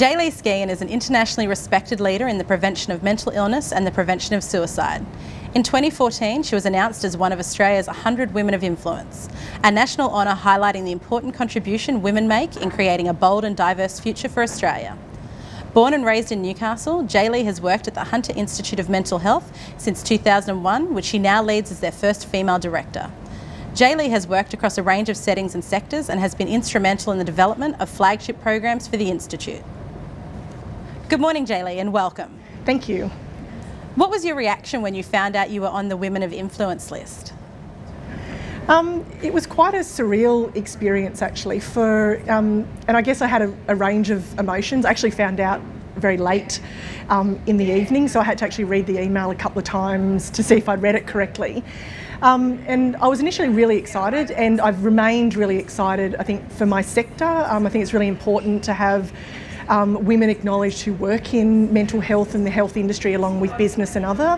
Jaelea Skehan is an internationally respected leader in the prevention of mental illness and the prevention of suicide. In 2014, she was announced as one of Australia's 100 Women of Influence, a national honour highlighting the important contribution women make in creating a bold and diverse future for Australia. Born and raised in Newcastle, Jaelea has worked at the Hunter Institute of Mental Health since 2001, which she now leads as their first female director. Jaelea has worked across a range of settings and sectors and has been instrumental in the development of flagship programs for the Institute. Good morning, Jaelea, and welcome. Thank you. What was your reaction when you found out you were on the Women of Influence list? It was quite a surreal experience, actually. And I guess I had a range of emotions. I actually found out very late in the evening, so I had to actually read the email a couple of times to see if I'd read it correctly. And I was initially really excited, and I've remained really excited, I think, for my sector. I think it's really important to have women acknowledged who work in mental health and the health industry along with business and other.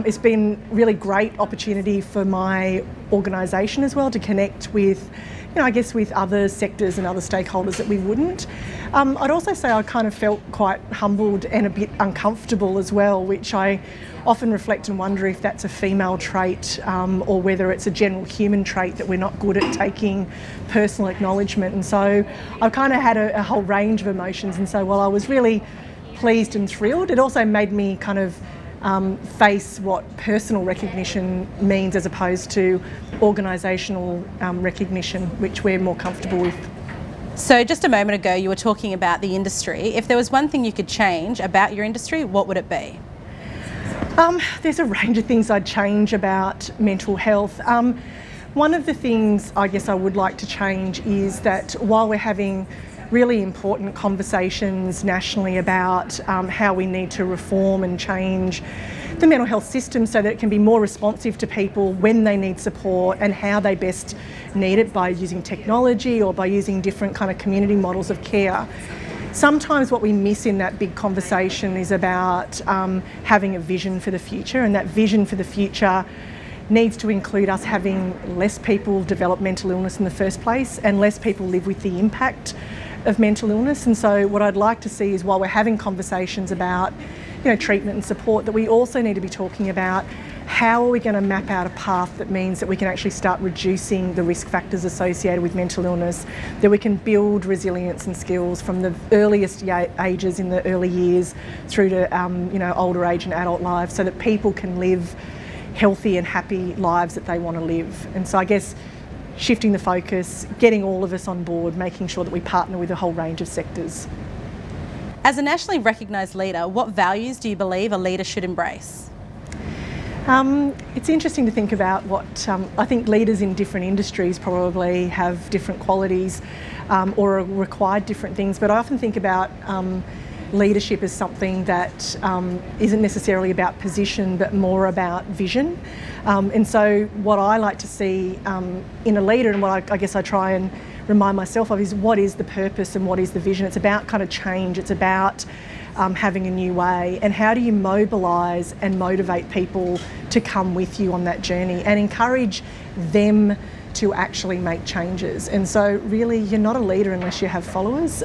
It's been really great opportunity for my organisation as well to connect with, I guess, with other sectors and other stakeholders that we wouldn't. I'd also say I kind of felt quite humbled and a bit uncomfortable as well, which I often reflect and wonder if that's a female trait or whether it's a general human trait that we're not good at taking personal acknowledgement. And so I've kind of had a whole range of emotions, and so while I was really pleased and thrilled, it also made me kind of face what personal recognition means as opposed to organisational recognition, which we're more comfortable with. So just a moment ago you were talking about the industry. If there was one thing you could change about your industry, what would it be? There's a range of things I'd change about mental health. One of the things I guess I would like to change is that while we're having really important conversations nationally about how we need to reform and change the mental health system so that it can be more responsive to people when they need support and how they best need it by using technology or by using different kind of community models of care. Sometimes what we miss in that big conversation is about having a vision for the future, and that vision for the future needs to include us having less people develop mental illness in the first place and less people live with the impact of mental illness. And so what I'd like to see is, while we're having conversations about treatment and support, that we also need to be talking about how are we going to map out a path that means that we can actually start reducing the risk factors associated with mental illness, that we can build resilience and skills from the earliest ages in the early years through to older age and adult lives, so that people can live healthy and happy lives that they want to live. And so I guess shifting the focus, getting all of us on board, making sure that we partner with a whole range of sectors. As a nationally recognised leader, what values do you believe a leader should embrace? It's interesting to think about what I think leaders in different industries probably have different qualities or are required different things, but I often think about leadership as something that isn't necessarily about position but more about vision. And so what I like to see in a leader, and what I guess I try and remind myself of, is what is the purpose and what is the vision. It's about kind of change, it's about having a new way, and how do you mobilise and motivate people to come with you on that journey and encourage them to actually make changes. And so really you're not a leader unless you have followers.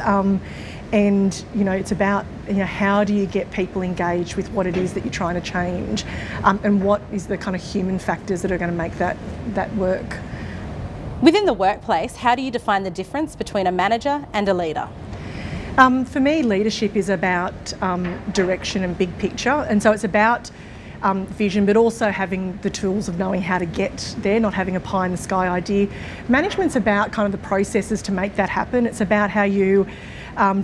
And it's about how do you get people engaged with what it is that you're trying to change, and what is the kind of human factors that are going to make that work. Within the workplace, how do you define the difference between a manager and a leader? For me, leadership is about direction and big picture, and so it's about vision, but also having the tools of knowing how to get there, not having a pie in the sky idea. Management's about kind of the processes to make that happen. It's about how you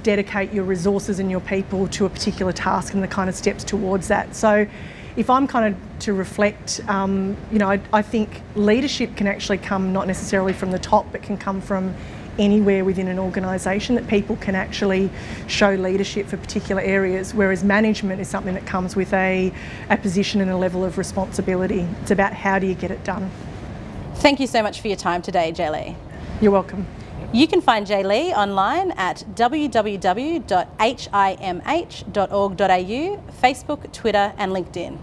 dedicate your resources and your people to a particular task and the kind of steps towards that. So if I'm kind of to reflect, I think leadership can actually come not necessarily from the top, but can come from anywhere within an organisation, that people can actually show leadership for particular areas, whereas management is something that comes with a position and a level of responsibility. It's about how do you get it done. Thank you so much for your time today, Jaelea. You're welcome. You can find Jaelea online at www.himh.org.au, Facebook, Twitter and LinkedIn.